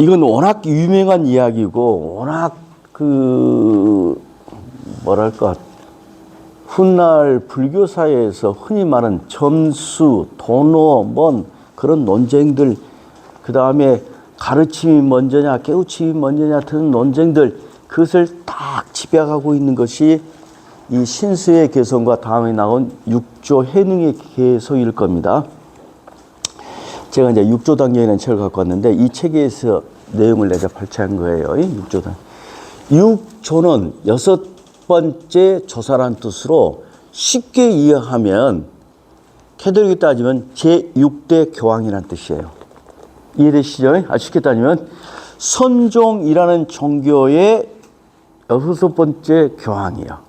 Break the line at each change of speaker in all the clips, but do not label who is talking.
이건 워낙 유명한 이야기고 워낙 뭐랄까 훗날 불교사회에서 흔히 말하는 점수, 도노, 그런 논쟁들, 그 다음에 가르침이 먼저냐 깨우침이 먼저냐 같은 논쟁들, 그것을 딱 지배하고 있는 것이 이 신수의 개성과 다음에 나온 육조 해능의 개성일 겁니다. 제가 이제 육조 단계라는 책을 갖고 왔는데 이 책에서 내용을 내가 발췌한 거예요. 육조 단계. 육조는 6번째 조사라는 뜻으로 쉽게 이해하면 캐톨릭에 따지면 제6대 교황이라는 뜻이에요. 이해되시죠? 쉽게 따지면 선종이라는 종교의 6번째 교황이에요.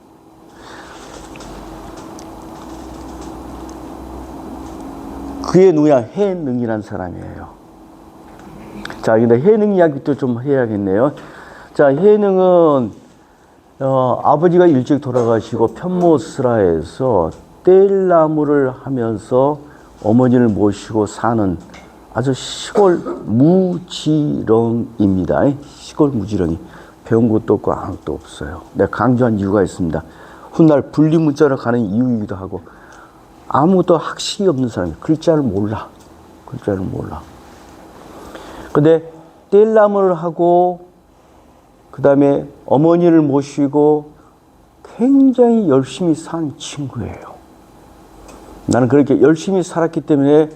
그게 누구냐? 해능이라는 사람이에요. 자, 근데 해능 이야기도 좀 해야겠네요. 자, 해능은 아버지가 일찍 돌아가시고 편모스라에서 뗄나무를 하면서 어머니를 모시고 사는 아주 시골 무지렁입니다. 시골 무지렁이. 배운 것도 없고 아무것도 없어요. 내가 강조한 이유가 있습니다. 훗날 분리문자로 가는 이유이기도 하고 아무것도 학식이 없는 사람이에요. 글자를 몰라. 근데 뗄나무를 하고 그 다음에 어머니를 모시고 굉장히 열심히 산 친구예요. 나는 그렇게 열심히 살았기 때문에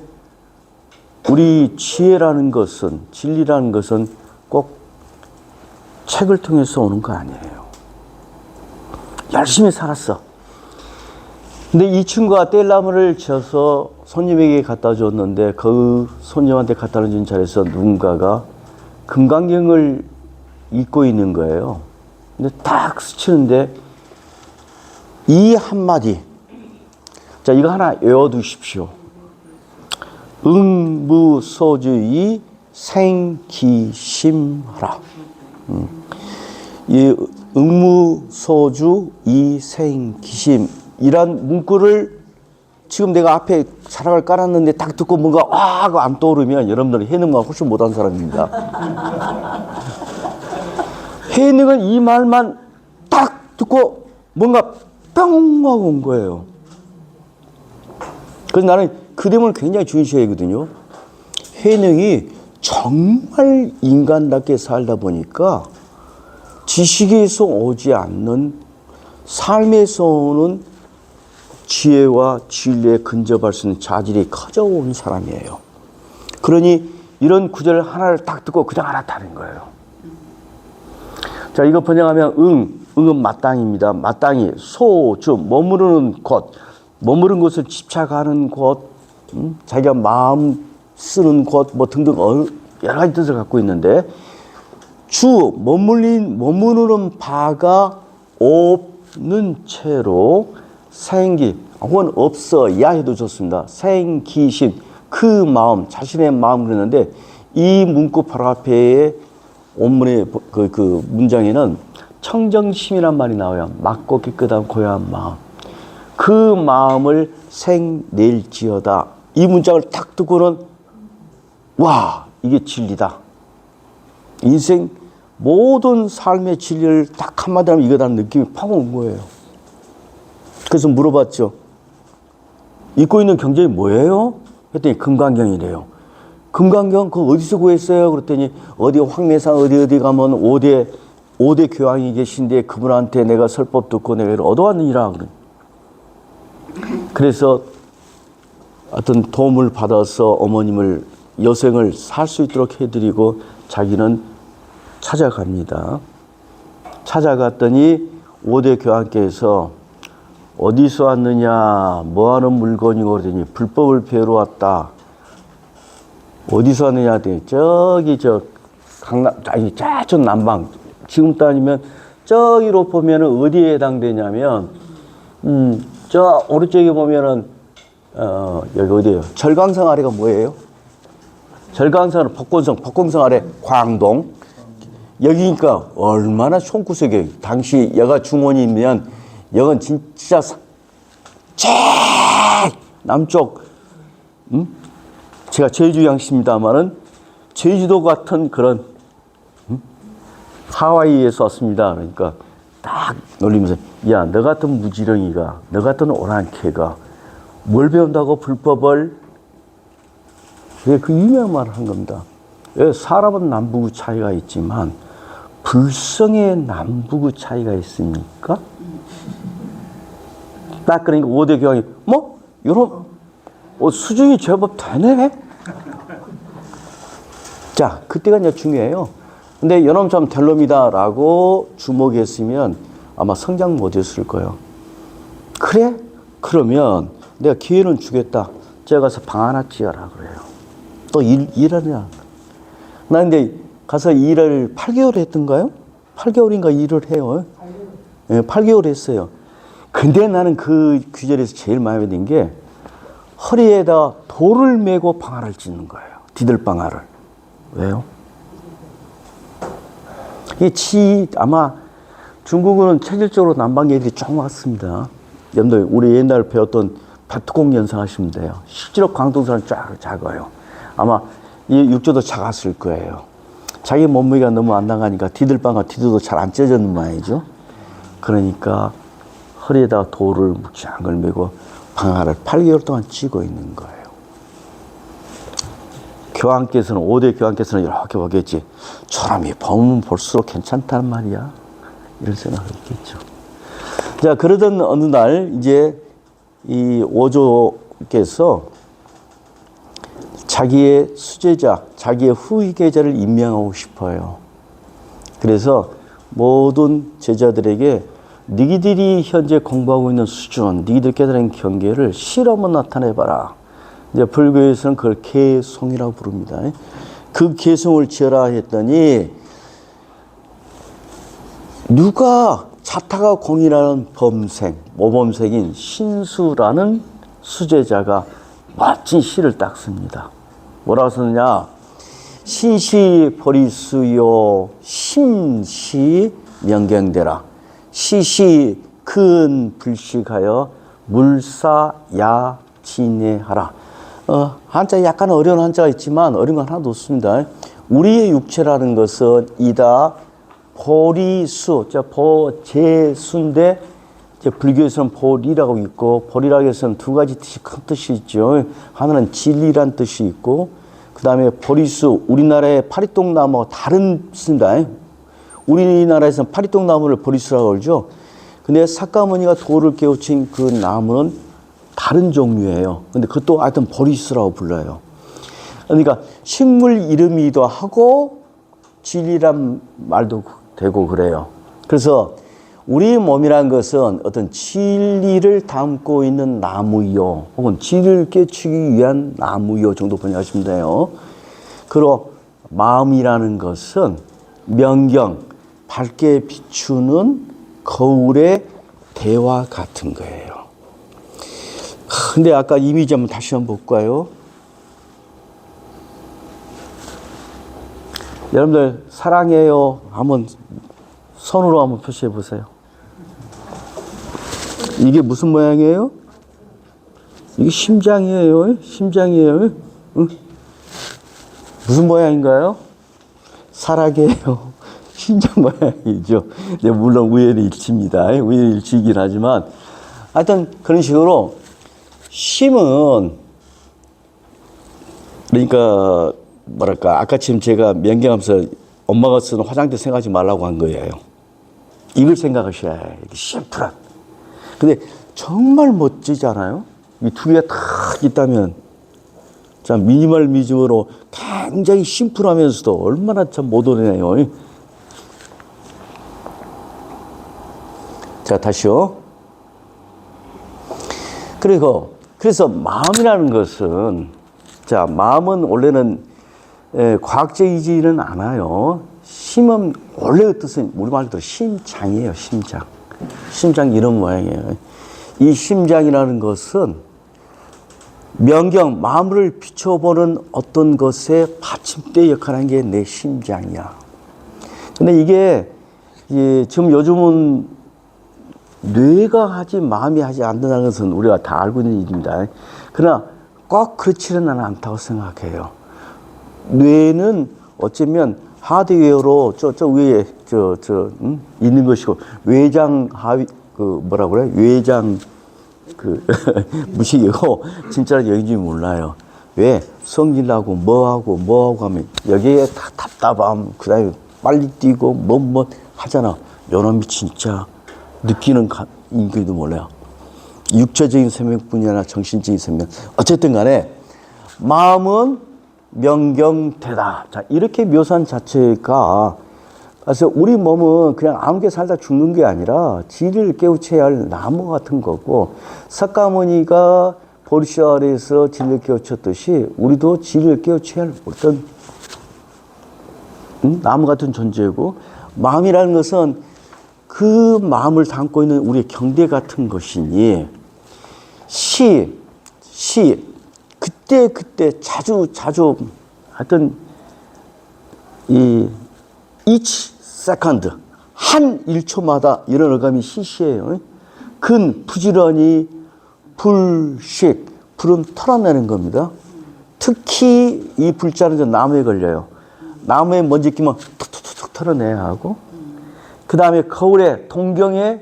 우리 지혜라는 것은, 진리라는 것은 꼭 책을 통해서 오는 거 아니에요. 열심히 살았어. 근데 이 친구가 뗄나무를 쳐서 손님에게 갖다 줬는데 그 손님한테 갖다 준 자리에서 누군가가 금강경을 읽고 있는 거예요. 근데 딱 스치는데 이 한마디. 자, 이거 하나 외워두십시오. 응무소주의 생기심하라. 이 응무소주 이 생기심 이란 문구를 지금 내가 앞에 사랑을 깔았는데 딱 듣고 뭔가 하고 안 떠오르면 여러분들은 해능만 훨씬 못한 사람입니다. 해능은 이 말만 딱 듣고 뭔가 뿅 하고 온 거예요. 그래서 나는 그 점을 굉장히 중시해야 하거든요. 해능이 정말 인간답게 살다 보니까 지식에서 오지 않는 삶에서 오는 지혜와 진리에 근접할 수 있는 자질이 커져온 사람이에요. 그러니 이런 구절 하나를 딱 듣고 그냥 알았다는 거예요. 자, 이거 번역하면 응은 마땅입니다. 마땅히 소주 머무르는 곳, 머무른 곳을 집착하는 곳, 자기가 마음 쓰는 곳 등등 여러 가지 뜻을 갖고 있는데 머무르는 바가 없는 채로 생기 혹은 없어야 해도 좋습니다. 생기신 그 마음, 자신의 마음 그랬는데 이 문구 바로 앞에 원문의 그 문장에는 청정심이란 말이 나와요. 맑고 깨끗한 고요한 마음. 그 마음을 생낼지어다. 이 문장을 딱 듣고는 와, 이게 진리다. 인생 모든 삶의 진리를 딱 한마디로 하면 이거다는 느낌이 팍 온 거예요. 그래서 물어봤죠. 읽고 있는 경전이 뭐예요? 했더니 금강경이래요. 금강경 그거 어디서 구했어요? 그랬더니 어디 황매산 어디 가면 5대 교황이 계신데 그분한테 내가 설법 듣고 내가 이걸 얻어왔느니라. 그래서 어떤 도움을 받아서 어머님을 여생을 살 수 있도록 해드리고 자기는 찾아갑니다. 찾아갔더니 5대 교황께서 어디서 왔느냐, 뭐하는 물건이고 그러더니 불법을 배우러 왔다. 어디서 왔느냐 했더니 저기 저쪽 남방, 지금 따지면 저기로 보면은 어디에 해당되냐면 저 오른쪽에 보면은 여기 어디예요? 절강성 아래가 뭐예요? 절강성은 법공성 아래 광동. 여기니까 얼마나 손구석에 당시 여가 중원이면 여건 진짜 남쪽 제가 제주 양씨입니다만은 제주도 같은 그런 하와이에서 왔습니다. 그러니까 딱 놀리면서, 야, 너 같은 무지렁이가, 너 같은 오랑캐가 뭘 배운다고 불법을? 왜 그 유명한 말을 한 겁니다. 왜 사람은 남북의 차이가 있지만 불성의 남북의 차이가 있습니까? 딱 그러니까 5대 교황이 뭐? 이런 수준이 제법 되네? 자, 그때가 이제 중요해요. 근데 이놈 좀 될 놈이다라고 주목했으면 아마 성장 못했을 거예요. 그래? 그러면 내가 기회는 주겠다. 제가 가서 방 하나 지어라 그래요. 또 일하냐. 나 근데 가서 일을 8개월 했던가요? 8개월인가 일을 해요. 네, 8개월 했어요. 근데 나는 그 규절에서 제일 마음에 든 게 허리에다 돌을 메고 방아를 찢는 거예요. 디들방아를. 왜요? 아마 중국은 체질적으로 남방 애들이 좀 왔습니다. 여러분들 우리 옛날 배웠던 배트공 연상하시면 돼요. 실제로 광동산은 쫙 작아요. 아마 이 육조도 작았을 거예요. 자기 몸무게가 너무 안 나가니까 디들방아 디들도 잘 안 찢어졌는 모양이죠. 그러니까 허리에다 돌을 묵직을 메고 방아를 8개월 동안 쥐고 있는 거예요. 교황께서는 5대 교황께서는 이렇게 보겠지. 저놈이 보면 볼수록 괜찮단 말이야. 이런 생각을 했겠죠. 자, 그러던 어느 날 이제 이 오조께서 자기의 수제자, 자기의 후계자를 임명하고 싶어요. 그래서 모든 제자들에게 너희들이 현재 공부하고 있는 수준, 너희들 깨달은 경계를 실험을 나타내봐라. 이제 불교에서는 그걸 개송이라고 부릅니다. 그 개송을 지어라 했더니 누가 자타가 공인하는 범생, 모범생인 신수라는 수제자가 멋진 시를 딱 씁니다. 뭐라고 썼느냐? 신시 보리수요 심시 명경대라. 시시 큰 불식하여 물사야 진해하라. 한자 약간 어려운 한자가 있지만 어려운 건 하나도 없습니다. 우리의 육체라는 것은 이다 보리수, 보제수인데 불교에서는 보리라고 있고, 보리라고 해서는 두 가지 뜻이 큰 뜻이 있죠. 하나는 진리란 뜻이 있고, 그 다음에 보리수, 우리나라의 파리똥나무와 다른 뜻입니다. 우리나라에서는 파리똥나무를 보리수라고 그러죠. 근데 사카모니가 도를 깨우친 그 나무는 다른 종류예요. 근데 그것도 하여튼 보리수라고 불러요. 그러니까 식물 이름이기도 하고 진리란 말도 되고 그래요. 그래서 우리 몸이란 것은 어떤 진리를 담고 있는 나무요, 혹은 진리를 깨추기 위한 나무요 정도 번역하시면 돼요. 그리고 마음이라는 것은 명경, 밝게 비추는 거울의 대화 같은 거예요. 근데 아까 이미지 한번 다시 한번 볼까요? 여러분들 사랑해요 한번 손으로 한번 표시해 보세요. 이게 무슨 모양이에요? 이게 심장이에요. 심장이에요. 응? 무슨 모양인가요? 사랑해요. 심장 모양이죠. 물론 우연히 일치입니다. 우연히 일치이긴 하지만 하여튼 그런 식으로 심은 그러니까 뭐랄까 아까 지금 제가 명경하면서 엄마가 쓰는 화장대 생각하지 말라고 한 거예요. 이걸 생각하셔야 해요. 심플한. 근데 정말 멋지지 않아요? 이 두 개가 딱 있다면 참 미니멀리즘으로 굉장히 심플하면서도 얼마나 참 모던해요. 자, 다시요. 그래서 마음이라는 것은, 자, 마음은 원래는 과학적이지는 않아요. 심은 원래의 뜻은 우리말로 심장이에요. 심장. 심장 이런 모양이에요. 이 심장이라는 것은 명경, 마음을 비춰보는 어떤 것의 받침대 역할을 하는 게 내 심장이야. 근데 이게 지금 요즘은 뇌가 하지 마음이 하지 않는다는 것은 우리가 다 알고 있는 일입니다. 그러나 꼭 그렇지는 않다고 생각해요. 뇌는 어쩌면 하드웨어로 저 위에 있는 것이고 외장 하위 뭐라 그래? 외장 무식이고 진짜로 여기인지 몰라요. 왜? 성질나고 뭐하고 하면 여기에 다 답답함, 그 다음에 빨리 뛰고 뭐 하잖아. 요놈이 진짜 느끼는 인기도 몰라요. 육체적인 생명뿐이 아니라 정신적인 생명. 어쨌든 간에 마음은 명경태다. 자, 이렇게 묘사한 자체가 그래서 우리 몸은 그냥 아무게 살다 죽는 게 아니라 진리를 깨우쳐야 할 나무 같은 거고 석가모니가 보리씨 아래에서 진리를 깨우쳤듯이 우리도 진리를 깨우쳐야 할 어떤 나무 같은 존재고 마음이라는 것은 그 마음을 담고 있는 우리의 경대 같은 것이니 그때 자주 하여튼 each second 한 1초마다 이런 어감이 시시해요. 부지런히 불식 불은 털어내는 겁니다. 특히 이 불자는 나무에 걸려요. 나무에 먼지 끼면 툭툭툭 털어내야 하고 그 다음에 거울에 동경에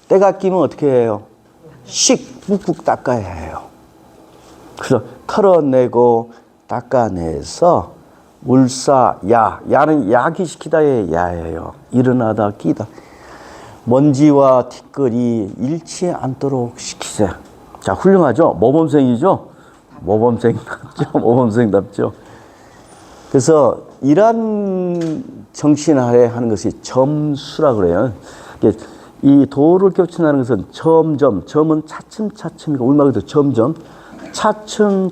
때가 끼면 어떻게 해요? 묵묵 닦아야 해요. 그래서 털어내고 닦아내서 야는 야기시키다의 야예요. 일어나다 끼다. 먼지와 티끌이 잃지 않도록 시키세요. 자, 훌륭하죠? 모범생이죠? 모범생답죠? 그래서 이런 정신 하에 하는 것이 점수라 그래요. 이 도를 겹친다는 것은 점은 차츰이고 우리말로 점점 차츰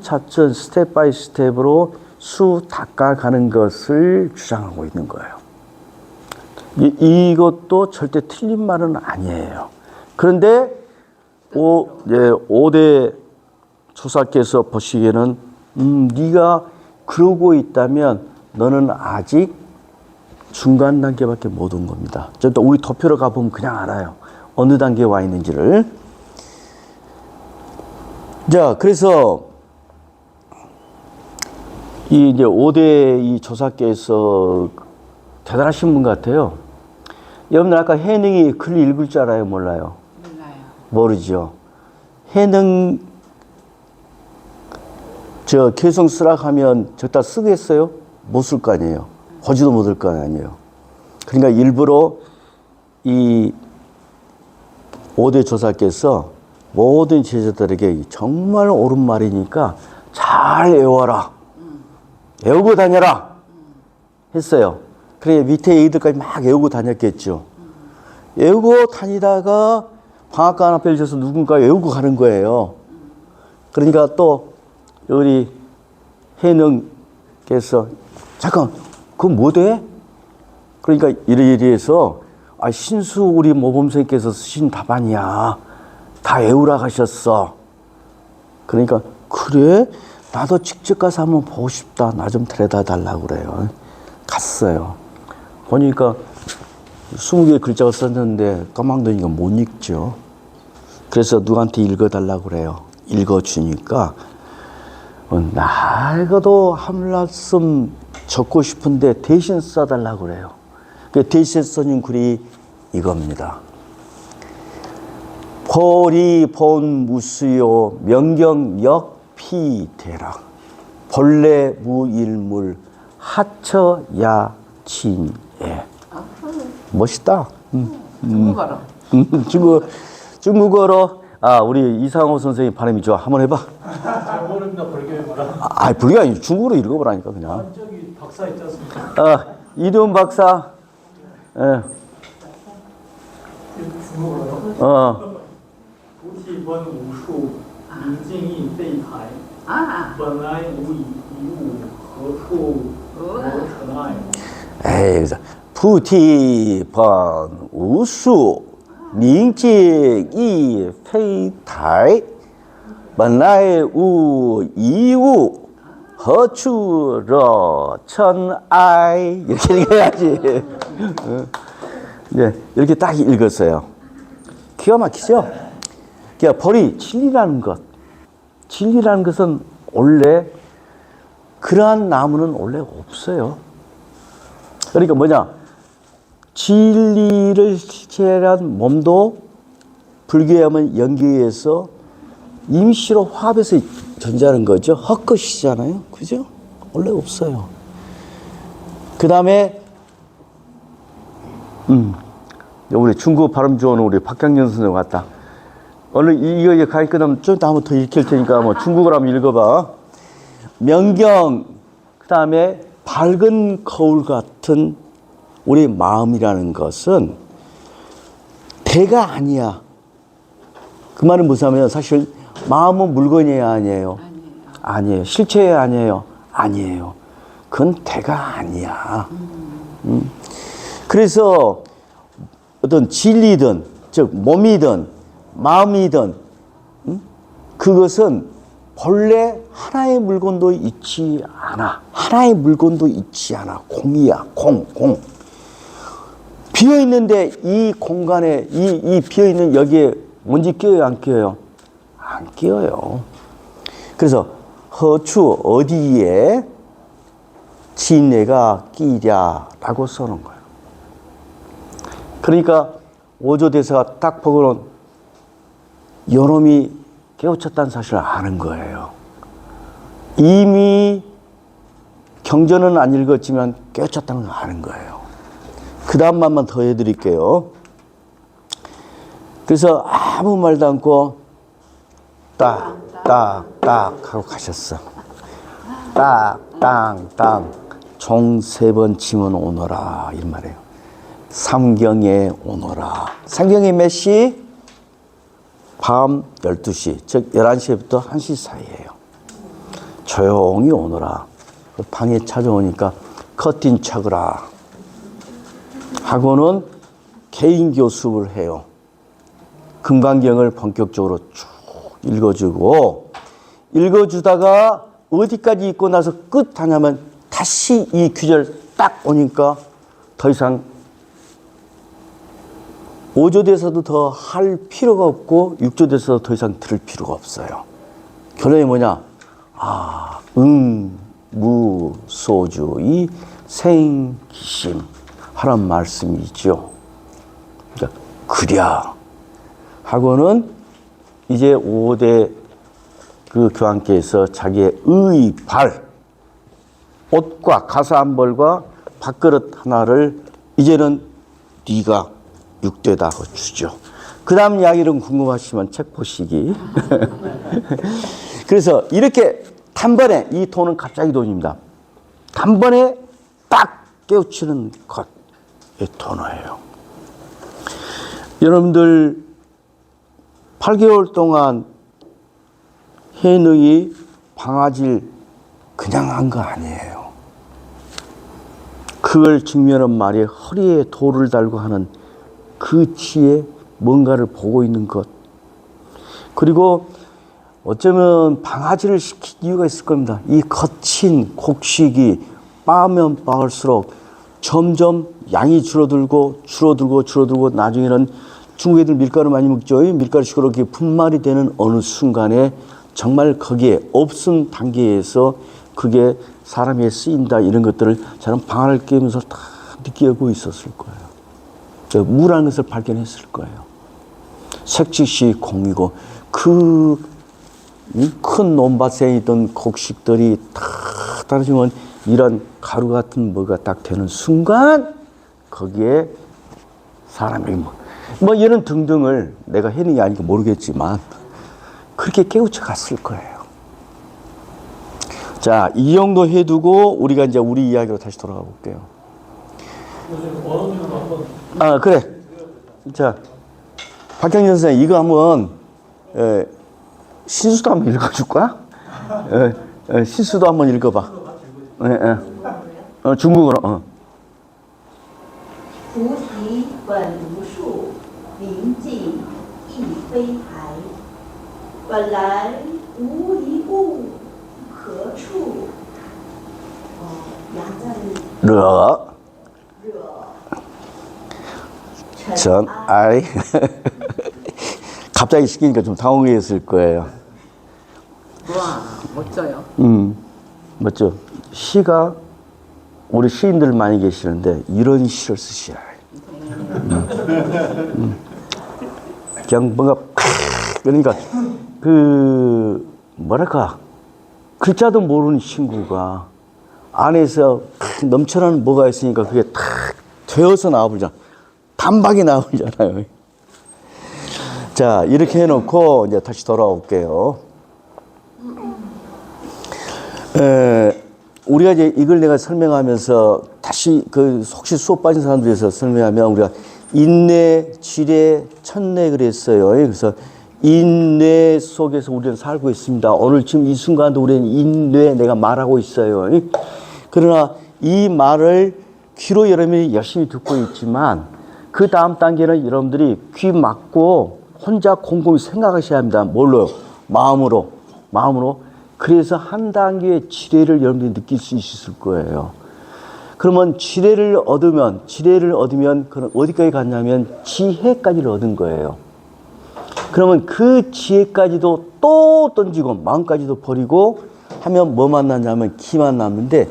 스텝 바이 스텝으로 닦아가는 것을 주장하고 있는 거예요. 이것도 절대 틀린 말은 아니에요. 그런데 5대 조사께서 보시기에는 네가 그러고 있다면 너는 아직 중간 단계밖에 못 온 겁니다. 또 우리 도표로 가보면 그냥 알아요. 어느 단계에 와 있는지를. 자, 그래서 이제 5대 이 조사께서 대단하신 분 같아요. 여러분들 아까 해능이 글 읽을 줄 알아요? 몰라요? 모르죠. 해능 개성 쓰라 하면 저기다 쓰겠어요? 못 쓸 거 아니에요. 보지도 못할 거 아니에요. 그러니까 일부러 이 5대 조사께서 모든 제자들에게 정말 옳은 말이니까 잘 외워라. 외우고 다녀라. 했어요. 그래 밑에 애들까지 막 외우고 다녔겠죠. 외우고 다니다가 방앗간 앞에 있어서 누군가 외우고 가는 거예요. 그러니까 또 우리 해능께서 잠깐 그건 뭐 돼? 그러니까 이래서 신수 우리 모범생께서 쓰신 답안이야. 다 외우라 하셨어. 그러니까 그래? 나도 직접 가서 한번 보고 싶다. 나 좀 데려다 달라고 그래요. 갔어요. 보니까 20개의 글자가 썼는데 까망더니까 못 읽죠. 그래서 누구한테 읽어달라고 그래요. 읽어주니까 나도 한 말씀 적고 싶은데 대신 써달라고 그래요. 그 대신 써준 글이 이겁니다. 벌이 본 무수요 명경역피대라 본래 무일물 하처야친에. 멋있다. 중국어로. 중국어로. 우리 이상호 선생님 발음이 좋아. 한번 해봐.
모릅니다. 불교 해봐라.
불교 아니고 중국어로 읽어보라니까 그냥.
저기 박사 있지 않습니까?
이두훈 박사.
중국어로. 菩提本无树，明镜亦非台。本来无一物，何处惹尘埃？
그래서 부티번 우수 민직이 페이탈本来 우이우 허추러 천아이 이렇게 읽어야지. 이렇게 딱 읽었어요. 기가 막히죠? 그러니까 벌이 진리라는 것. 진리라는 것은 원래 그러한 나무는 원래 없어요. 그러니까 뭐냐? 진리를 실체한 몸도 불교에 하면 연계해서 임시로 화합해서 존재하는 거죠. 헛것이잖아요. 그죠? 원래 없어요. 그 다음에, 우리 중국 발음 좋은 우리 박경련 선생 왔다. 오늘 이거 강의 끝나면 좀 이따 한번 더 읽힐 테니까 뭐 중국어로 한번 읽어봐. 명경, 그 다음에 밝은 거울 같은 우리 마음이라는 것은 대가 아니야. 그 말은 무슨 말이냐면 사실 마음은 물건이에요, 아니에요? 아니에요. 실체예요, 아니에요? 아니에요. 그건 대가 아니야. 그래서 어떤 진리든, 즉 몸이든 마음이든 그것은 본래 하나의 물건도 있지 않아. 하나의 물건도 있지 않아. 공이야. 공. 비어있는데 이 공간에 이 비어있는 여기에 먼지 끼어요, 안 끼어요? 안 끼어요. 그래서 허추 어디에 진내가 끼랴라고 써놓은 거예요. 그러니까 오조대사가 딱 보고는 요놈이 깨우쳤다는 사실을 아는 거예요. 이미 경전은 안 읽었지만 깨우쳤다는 걸 아는 거예요. 그 다음 말만 더 해드릴게요. 그래서 아무 말도 않고 딱 하고 가셨어. 땅 종 3번 치면 오너라 이 말이에요. 삼경에 오너라. 삼경이 몇 시? 밤 12시, 즉 11시부터 1시 사이에요. 조용히 오너라. 방에 찾아오니까 커튼 쳐그라 하고는 개인 교습을 해요. 금강경을 본격적으로 쭉 읽어주다가 어디까지 읽고 나서 끝 하냐면 다시 이 규절 딱 오니까 더 이상 오조대사도 더 할 필요가 없고 육조대사도 더 이상 들을 필요가 없어요. 결론이 뭐냐? 무소주의 생기심 하란 말씀이죠. 그러니까 그랴 하고는 이제 5대 그 교황께서 자기의 의발, 옷과 가사 한 벌과 밥그릇 하나를 이제는 네가 6대다 하고 주죠. 그 다음 이야기는 궁금하시면 책 보시기. 그래서 이렇게 단번에 이 돈은 갑자기 돈입니다. 단번에 딱 깨우치는 것의 돈이에요. 여러분들 8개월 동안 해능이 방아질 그냥 한 거 아니에요. 그걸 증명하는 말이 허리에 돌을 달고 하는 그 치에 뭔가를 보고 있는 것. 그리고 어쩌면 방아지를 시킨 이유가 있을 겁니다. 이 거친 곡식이 빻으면 빻을수록 점점 양이 줄어들고 나중에는 중국 애들 밀가루 많이 먹죠. 밀가루식으로 이렇게 분말이 되는 어느 순간에 정말 거기에 없음 단계에서 그게 사람에 쓰인다 이런 것들을 저는 방아를 끼면서 다 느끼고 있었을 거예요. 무라는 것을 발견했을 거예요. 색즉시 공이고 그 큰 논밭에 있던 곡식들이 다 떨어지면 이런 가루 같은 뭐가 딱 되는 순간 거기에 사람이 뭐 이런 등등을 내가 해는 게 아니고 모르겠지만 그렇게 깨우쳐 갔을 거예요. 자, 이 정도 해두고 우리가 이제 우리 이야기로 다시 돌아가 볼게요. 그래. 자, 박경련 선생 이거 한번 신수도 한번 읽어줄 거야? 신수도 한번 읽어봐. 중국어로.
菩提本无树，明镜亦非台。本来无一物，何处？杨在
惹전 아이 갑자기 시키니까 좀 당황했을 거예요.
와 멋져요.
멋져. 시가 우리 시인들 많이 계시는데 이런 시를 쓰셔야 해요. 그냥 뭔가 그러니까 그 뭐랄까 글자도 모르는 친구가 안에서 넘쳐나는 뭐가 있으니까 그게 탁 되어서 나와버리잖아. 단박에 나오잖아요. 자, 이렇게 해놓고 이제 다시 돌아올게요. 우리가 이제 이걸 내가 설명하면서 다시 그 혹시 수업 빠진 사람들에서 설명하면 우리가 인내, 지뢰, 천내 그랬어요. 그래서 인내 속에서 우리는 살고 있습니다. 오늘 지금 이 순간도 우리는 인내 내가 말하고 있어요. 그러나 이 말을 귀로 여러분이 열심히 듣고 있지만 그 다음 단계는 여러분들이 귀 막고 혼자 곰곰이 생각하셔야 합니다. 뭘로요? 마음으로. 그래서 한 단계의 지뢰를 여러분들이 느낄 수 있을 거예요. 그러면 지뢰를 얻으면 그럼 어디까지 갔냐면 지혜까지를 얻은 거예요. 그러면 그 지혜까지도 또 던지고 마음까지도 버리고 하면 뭐 만났냐면 기만 남는데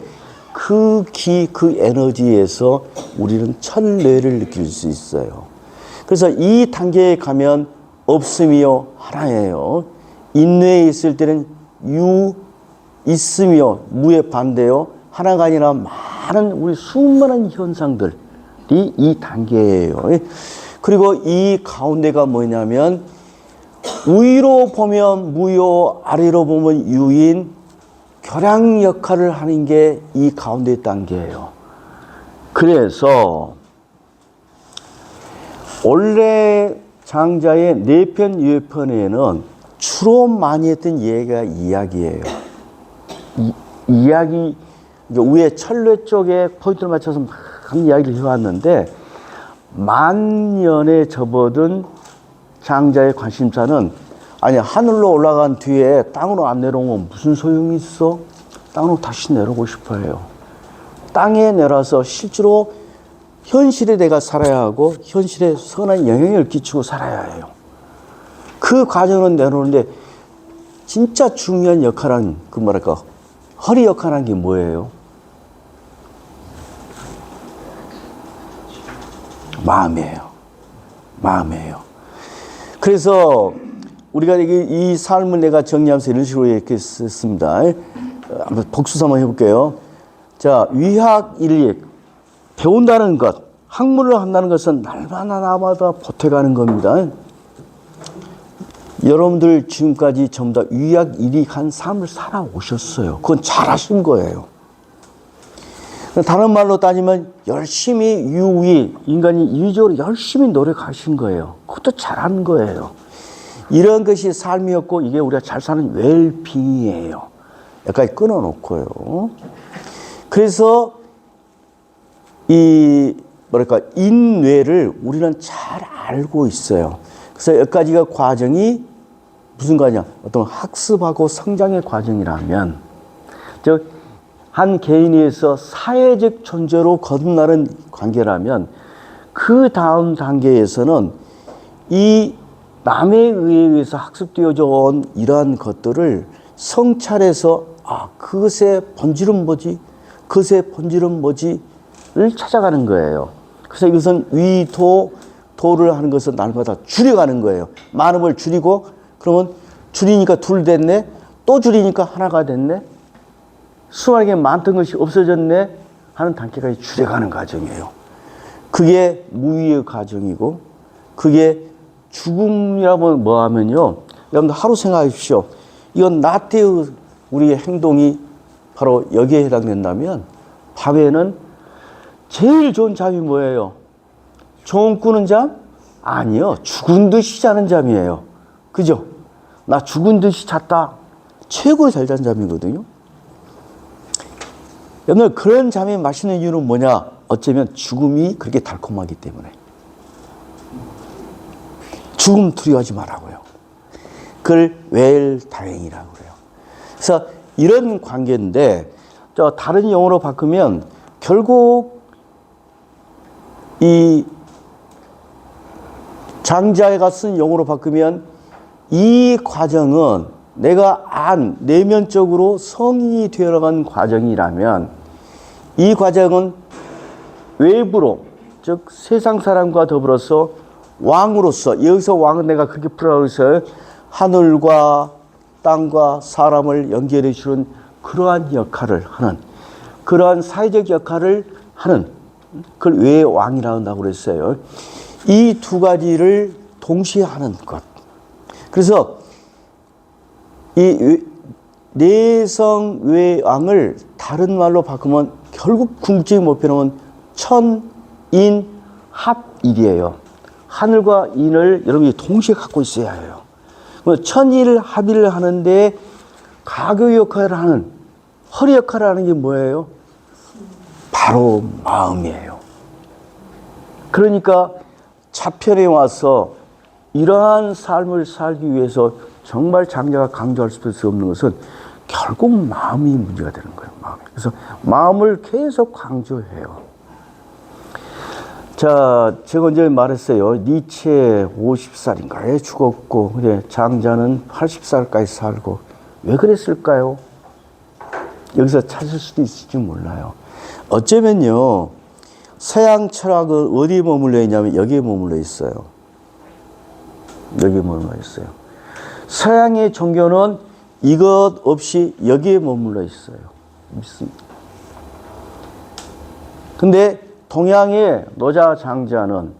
그 기, 그 에너지에서 우리는 천례를 느낄 수 있어요. 그래서 이 단계에 가면 없음이요 하나예요. 인내에 있을 때는 유 있으며 무의 반대요 하나가 아니라 많은 우리 수많은 현상들이 이 단계예요. 그리고 이 가운데가 뭐냐면 위로 보면 무요, 아래로 보면 유인, 결양 역할을 하는 게 이 가운데 단계예요. 그래서 원래 장자의 4편, 6편에는 주로 많이 했던 얘기가 이야기예요. 이야기, 위에 천례 쪽에 포인트를 맞춰서 막 이야기를 해왔는데 만년에 접어든 장자의 관심사는 아니 하늘로 올라간 뒤에 땅으로 안 내려오면 무슨 소용이 있어? 땅으로 다시 내려오고 싶어 해요. 땅에 내려와서 실제로 현실에 내가 살아야 하고 현실에 선한 영향을 끼치고 살아야 해요. 그 과정은 내려오는데 진짜 중요한 역할은 그 뭐랄까 허리 역할한 게 뭐예요? 마음이에요. 그래서 우리가 이 삶을 내가 정리하면서 이런 식으로 이렇게 썼습니다. 한번 복수 한번 해볼게요. 자, 위학 일익 배운다는 것, 학문을 한다는 것은 날마다 나마다 보태가는 겁니다. 여러분들 지금까지 전부 다 위학 일익한 삶을 살아오셨어요. 그건 잘하신 거예요. 다른 말로 따지면 열심히 인간이 이유적으로 열심히 노력하신 거예요. 그것도 잘한 거예요. 이런 것이 삶이었고 이게 우리가 잘 사는 웰빙이에요. 여기까지 끊어놓고요. 그래서 이 인뇌를 우리는 잘 알고 있어요. 그래서 여기까지가 과정이 무슨 과정? 어떤 학습하고 성장의 과정이라면, 즉 한 개인에서 사회적 존재로 거듭나는 관계라면 그 다음 단계에서는 이 남에 의해서 학습되어져 온 이러한 것들을 성찰해서 그것의 본질은 뭐지? 그것의 본질은 뭐지?를 찾아가는 거예요. 그래서 이것은 도를 하는 것은 날마다 줄여가는 거예요. 많은 걸 줄이고 그러면 줄이니까 둘 됐네. 또 줄이니까 하나가 됐네. 수많게 많던 것이 없어졌네 하는 단계까지 줄여가는 과정이에요. 그게 무위의 과정이고 그게 죽음이라고 뭐 하면요. 여러분들 하루 생각하십시오. 이건 낮 때의 우리의 행동이 바로 여기에 해당된다면 밤에는 제일 좋은 잠이 뭐예요? 좋은 꾸는 잠? 아니요. 죽은 듯이 자는 잠이에요. 그죠? 나 죽은 듯이 잤다. 최고의 잘 잔 잠이거든요. 여러분들 그런 잠이 맛있는 이유는 뭐냐? 어쩌면 죽음이 그렇게 달콤하기 때문에. 죽음 두려워하지 말라고요. 그걸 웰다행이라고 그래요. 그래서 이런 관계인데 다른 용어로 바꾸면 결국 이 장자가 쓴 용어로 바꾸면 이 과정은 내가 내면적으로 성인이 되어가는 과정이라면 이 과정은 외부로, 즉 세상 사람과 더불어서 왕으로서, 여기서 왕은 내가 그렇게 풀어가고 있어요. 하늘과 땅과 사람을 연결해 주는 그러한 역할을 하는, 그러한 사회적 역할을 하는, 그걸 왜 왕이라고 한다고 그랬어요. 이 두 가지를 동시에 하는 것. 그래서 이 내성외왕을 다른 말로 바꾸면 결국 궁극적인 목표는 천인합일이에요. 하늘과 인을 여러분이 동시에 갖고 있어야 해요. 천일합일을 하는데 가교 역할을 하는, 허리 역할을 하는 게 뭐예요? 바로 마음이에요. 그러니까 차편에 와서 이러한 삶을 살기 위해서 정말 장자가 강조할 수밖에 없는 것은 결국 마음이 문제가 되는 거예요. 마음이. 그래서 마음을 계속 강조해요. 자, 제가 언제 말했어요. 니체 50살인가에 죽었고, 근데 장자는 80살까지 살고, 왜 그랬을까요? 여기서 찾을 수도 있을지 몰라요. 어쩌면요, 서양 철학은 어디에 머물러 있냐면 여기에 머물러 있어요. 여기에 머물러 있어요. 서양의 종교는 이것 없이 여기에 머물러 있어요. 믿습니다. 근데 동양의 노자 장자는,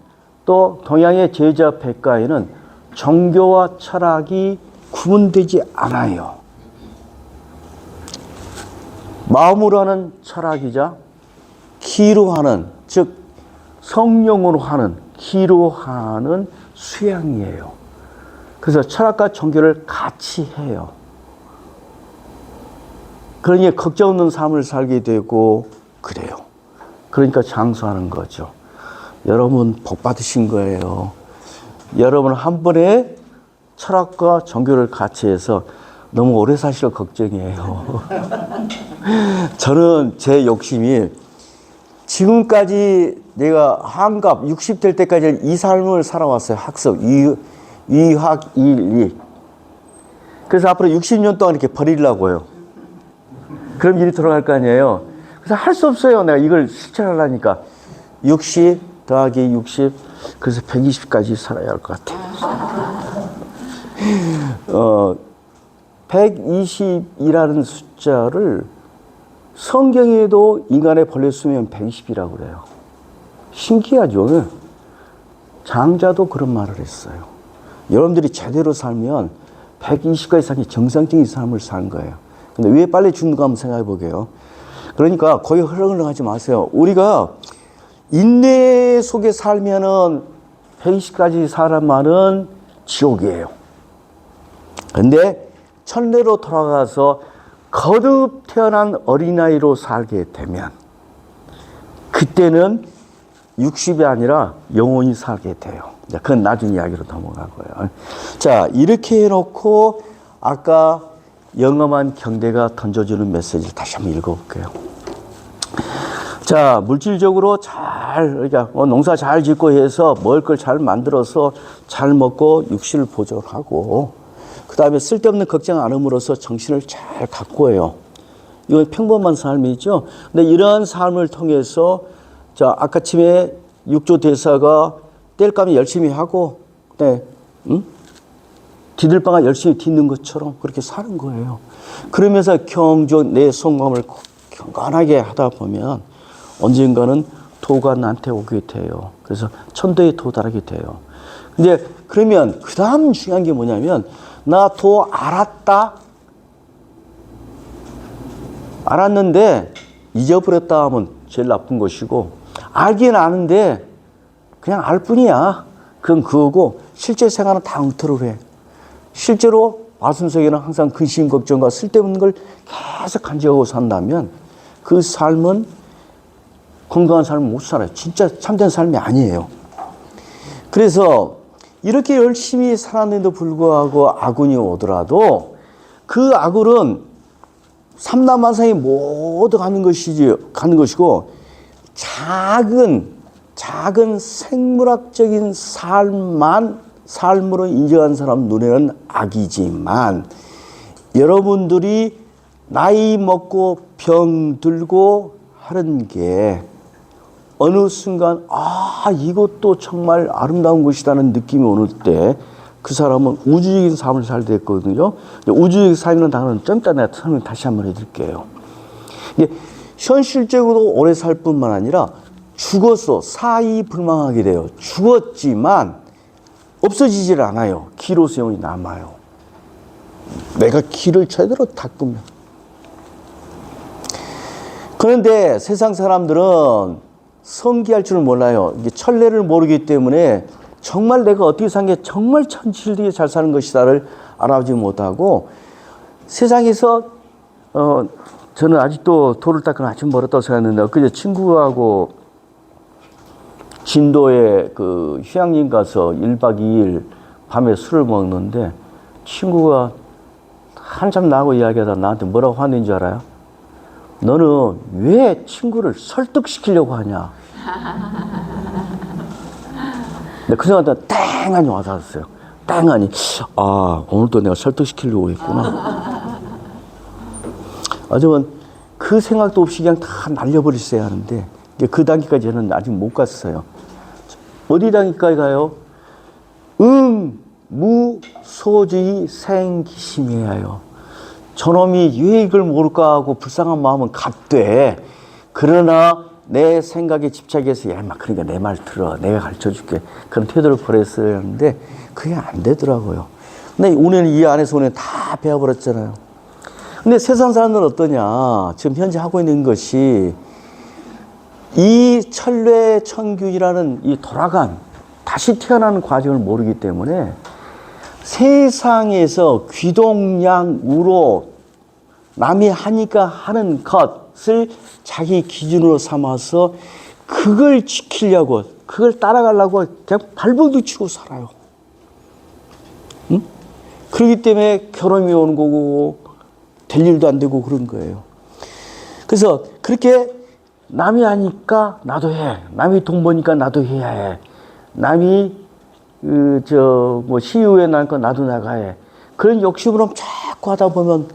또 동양의 제자 백가에는 종교와 철학이 구분되지 않아요. 마음으로 하는 철학이자 기로 하는, 즉 성령으로 하는, 기로 하는 수양이에요. 그래서 철학과 종교를 같이 해요. 그러니 걱정 없는 삶을 살게 되고 그래요. 그러니까 장수하는 거죠. 여러분 복 받으신 거예요. 여러분 한 번에 철학과 종교를 같이 해서 너무 오래 사실 걱정이에요. 저는 제 욕심이 지금까지 내가 한갑 60 될 때까지 이 삶을 살아왔어요. 학습, 위학일이. 그래서 앞으로 60년 동안 이렇게 버리려고요. 그럼 일이 돌아갈 거 아니에요. 그래서 할 수 없어요. 내가 이걸 실천하려니까. 60 더하기 60, 그래서 120까지 살아야 할 것 같아요. 120이라는 숫자를 성경에도 인간의 벌레 수명 120이라고 그래요. 신기하죠? 장자도 그런 말을 했어요. 여러분들이 제대로 살면 120까지 사는 게 정상적인 삶을 사는 거예요. 근데 왜 빨리 죽는가 한번 생각해 보게요. 그러니까 거기 흐렁흐렁 하지 마세요. 우리가 인내 속에 살면은 120까지 살아만은 지옥이에요. 근데 천내로 돌아가서 거듭 태어난 어린아이로 살게 되면 그때는 60이 아니라 영원히 살게 돼요. 그건 나중 이야기로 넘어가고요. 자, 이렇게 해놓고 아까 영험한 경대가 던져주는 메시지를 다시 한번 읽어볼게요. 자, 물질적으로 그러니까 농사 잘 짓고 해서 먹을 걸 잘 만들어서 잘 먹고 육신을 보존하고, 그 다음에 쓸데없는 걱정 안 함으로써 정신을 잘 가꾸어요. 이건 평범한 삶이죠. 근데 이러한 삶을 통해서, 자, 아까침에 육조 대사가 뗄감이 열심히 하고, 네, 디들방아 열심히 딛는 것처럼 그렇게 사는 거예요. 그러면서 경주 내 속마음을 경건하게 하다 보면 언젠가는 도가 나한테 오게 돼요. 그래서 천도에 도달하게 돼요. 근데 그러면 그 다음 중요한 게 뭐냐면, 나 도 알았다? 알았는데 잊어버렸다 하면 제일 나쁜 것이고, 알긴 아는데 그냥 알 뿐이야. 그건 그거고, 실제 생활은 다 엉터리로 해. 실제로 마순석에는 항상 근심 걱정과 쓸데없는 걸 계속 간직하고 산다면 그 삶은 건강한 삶을 못 살아요. 진짜 참된 삶이 아니에요. 그래서 이렇게 열심히 살았는데도 불구하고 아군이 오더라도 그 아군은 삼남만상이 모두 가는 것이고, 작은 생물학적인 삶으로 인정한 사람 눈에는 악이지만, 여러분들이 나이 먹고 병 들고 하는 게 어느 순간 이것도 정말 아름다운 것이라는 느낌이 오는 때 그 사람은 우주적인 삶을 살게 됐거든요. 우주적인 삶이라는 단어는 좀 이따 내가 설명 다시 한번 해드릴게요. 이게 현실적으로 오래 살 뿐만 아니라 죽어서 사이불망하게 돼요. 죽었지만 없어지질 않아요. 기로서 영혼이 남아요. 내가 길을 제대로 닦으면. 그런데 세상 사람들은 성기할 줄을 몰라요. 이게 천례를 모르기 때문에 정말 내가 어떻게 산 게 정말 천실되게 잘 사는 것이다를 알아보지 못하고 세상에서 저는 아직도 돌을 닦기는 아주 멀었다고 생각했는데 엊그제 친구하고 진도에 그 휴양림 가서 1박 2일 밤에 술을 먹는데 친구가 한참 나하고 이야기하다 나한테 뭐라고 화낸 줄 알아요? 너는 왜 친구를 설득시키려고 하냐? 근데 그 생각에 땡하니 와닿았어요. 땡하니 오늘도 내가 설득시키려고 했구나. 하지만 그 생각도 없이 그냥 다 날려버렸어야 하는데 그 단계까지 저는 아직 못 갔어요. 어디 단계까지 가요? 무소주의 생기심이에요. 저놈이 왜 이걸 모를까 하고 불쌍한 마음은 갖되 그러나 내 생각에 집착해서 그러니까 내 말 들어. 내가 가르쳐줄게. 그런 태도를 버렸어야 하는데 그게 안 되더라고요. 근데 우리는 이 안에서 우리는 다 배워버렸잖아요. 근데 세상 사람들은 어떠냐. 지금 현재 하고 있는 것이 이 천례천균이라는 이 돌아간 다시 태어나는 과정을 모르기 때문에 세상에서 귀동냥우로 남이 하니까 하는 것을 자기 기준으로 삼아서 그걸 지키려고 그걸 따라가려고 그냥 발버둥 치고 살아요. 응? 그렇기 때문에 결혼이 오는 거고 될 일도 안 되고 그런 거예요. 그래서 그렇게 남이 하니까 나도 해. 남이 돈 버니까 나도 해야 해. 남이 시의회 나니까 나도 나가야 해. 그런 욕심으로 자꾸 하다 보면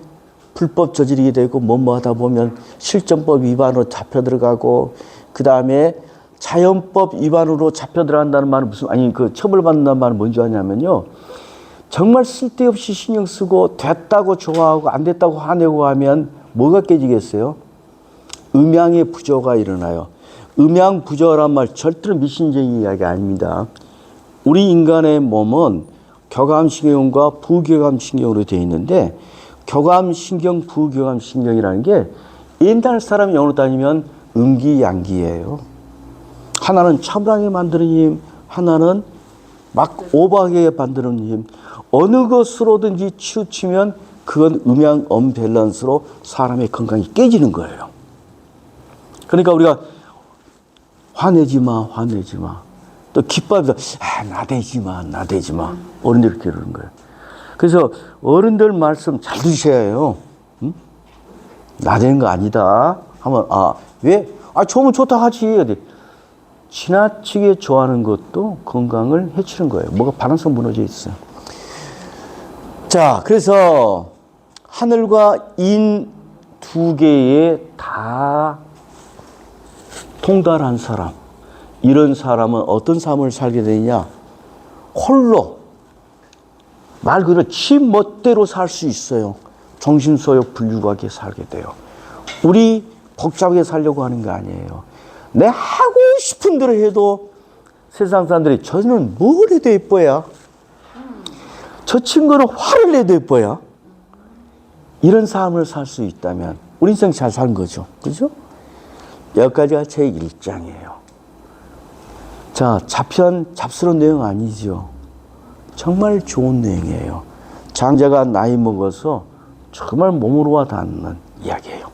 불법 저지르게 되고 뭐뭐 하다 보면 실정법 위반으로 잡혀 들어가고 그 다음에 자연법 위반으로 잡혀 들어간다는 말은 처벌받는다는 말은 뭔지 아냐면요. 정말 쓸데없이 신경 쓰고 됐다고 좋아하고 안 됐다고 화내고 하면 뭐가 깨지겠어요? 음양의 부조가 일어나요. 음양 부조란 말 절대로 미신적인 이야기 아닙니다. 우리 인간의 몸은 교감신경과 부교감신경으로 되어 있는데 교감신경, 부교감신경이라는 게 옛날 사람 영어로 따지면 음기양기예요. 하나는 차분하게 만드는 힘, 하나는 막 오버하게 만드는 힘. 어느 것으로든지 치우치면 그건 음양 언밸런스로 사람의 건강이 깨지는 거예요. 그러니까 우리가 화내지 마. 또 기뻐하면서 나대지 마. 어른들이 그렇게 그러는 거예요. 그래서 어른들 말씀 잘 들으셔야 해요. 응? 나대는 거 아니다. 하면 왜? 좋으면 좋다 하지. 지나치게 좋아하는 것도 건강을 해치는 거예요. 뭐가 바란성 무너져 있어요. 자, 그래서 하늘과 인 두 개에 다 통달한 사람. 이런 사람은 어떤 삶을 살게 되느냐? 홀로 말 그대로 지 멋대로 살 수 있어요. 정신소욕 불유하게 살게 돼요. 우리 복잡하게 살려고 하는 거 아니에요. 내 하고 싶은 대로 해도 세상 사람들이 저는 뭘 해도 예뻐야? 저 친구는 화를 내도 예뻐야? 이런 삶을 살 수 있다면 우리 인생 잘 사는 거죠. 그죠? 여기까지가 제 1장이에요. 자, 잡스러운 내용 아니죠. 정말 좋은 내용이에요. 장자가 나이 먹어서 정말 몸으로 와 닿는 이야기예요.